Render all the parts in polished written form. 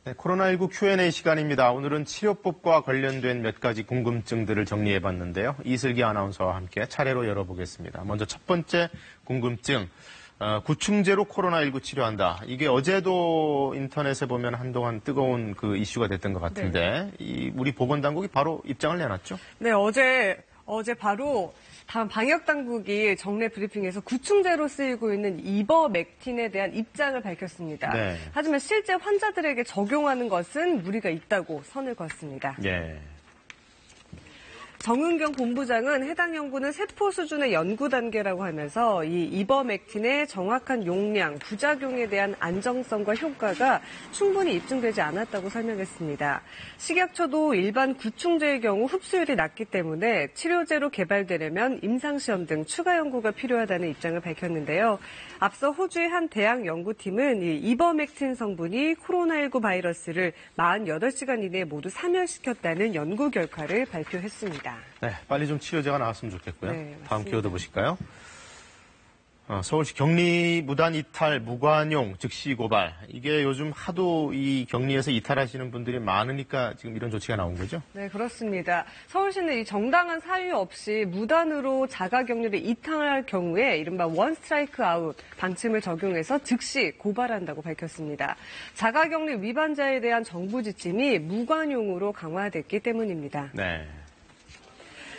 네, 코로나19 Q&A 시간입니다. 오늘은 치료법과 관련된 몇 가지 궁금증들을 정리해봤는데요. 이슬기 아나운서와 함께 차례로 열어보겠습니다. 먼저 첫 번째 궁금증, 구충제로 코로나19 치료한다. 이게 어제도 인터넷에 보면 한동안 뜨거운 그 이슈가 됐던 것 같은데, 네. 우리 보건당국이 바로 입장을 내놨죠? 네, 어제 바로 방역당국이 정례 브리핑에서 구충제로 쓰이고 있는 이버맥틴에 대한 입장을 밝혔습니다. 네. 하지만 실제 환자들에게 적용하는 것은 무리가 있다고 선을 그었습니다. 예. 정은경 본부장은 해당 연구는 세포 수준의 연구 단계라고 하면서 이 이버맥틴의 정확한 용량, 부작용에 대한 안정성과 효과가 충분히 입증되지 않았다고 설명했습니다. 식약처도 일반 구충제의 경우 흡수율이 낮기 때문에 치료제로 개발되려면 임상시험 등 추가 연구가 필요하다는 입장을 밝혔는데요. 앞서 호주의 한 대학 연구팀은 이 이버맥틴 성분이 코로나19 바이러스를 48시간 이내에 모두 사멸시켰다는 연구 결과를 발표했습니다. 네, 빨리 좀 치료제가 나왔으면 좋겠고요. 네, 다음 키워드 보실까요? 서울시 격리 무단 이탈 무관용 즉시 고발. 이게 요즘 하도 이 격리에서 이탈하시는 분들이 많으니까 지금 이런 조치가 나온 거죠? 네, 그렇습니다. 서울시는 이 정당한 사유 없이 무단으로 자가격리를 이탈할 경우에 이른바 원 스트라이크 아웃 방침을 적용해서 즉시 고발한다고 밝혔습니다. 자가격리 위반자에 대한 정부 지침이 무관용으로 강화됐기 때문입니다. 네.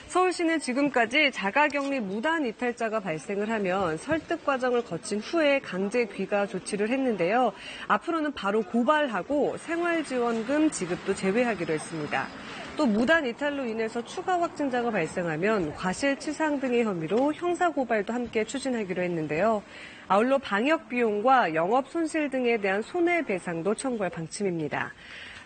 서울시는 지금까지 자가격리 무단 이탈자가 발생을 하면 설득 과정을 거친 후에 강제 귀가 조치를 했는데요. 앞으로는 바로 고발하고 생활지원금 지급도 제외하기로 했습니다. 또 무단 이탈로 인해서 추가 확진자가 발생하면 과실치상 등의 혐의로 형사고발도 함께 추진하기로 했는데요. 아울러 방역 비용과 영업 손실 등에 대한 손해배상도 청구할 방침입니다.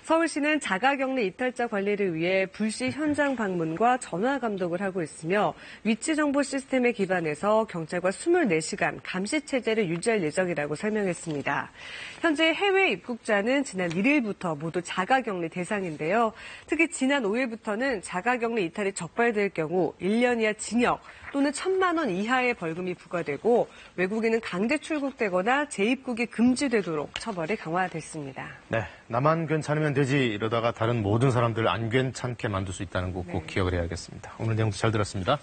서울시는 자가격리 이탈자 관리를 위해 불시 현장 방문과 전화 감독을 하고 있으며 위치정보 시스템에 기반해서 경찰과 24시간 감시체제를 유지할 예정이라고 설명했습니다. 현재 해외 입국자는 지난 1일부터 모두 자가격리 대상인데요. 특히 지난 5일부터는 자가격리 이탈이 적발될 경우 1년 이하 징역 또는 1,000만 원 이하의 벌금이 부과되고 외국인은 강제 출국되거나 재입국이 금지되도록 처벌이 강화됐습니다. 네, 나만 괜찮으면 되지 이러다가 다른 모든 사람들을 안 괜찮게 만들 수 있다는 거 꼭 기억을 해야겠습니다. 오늘 내용도 잘 들었습니다.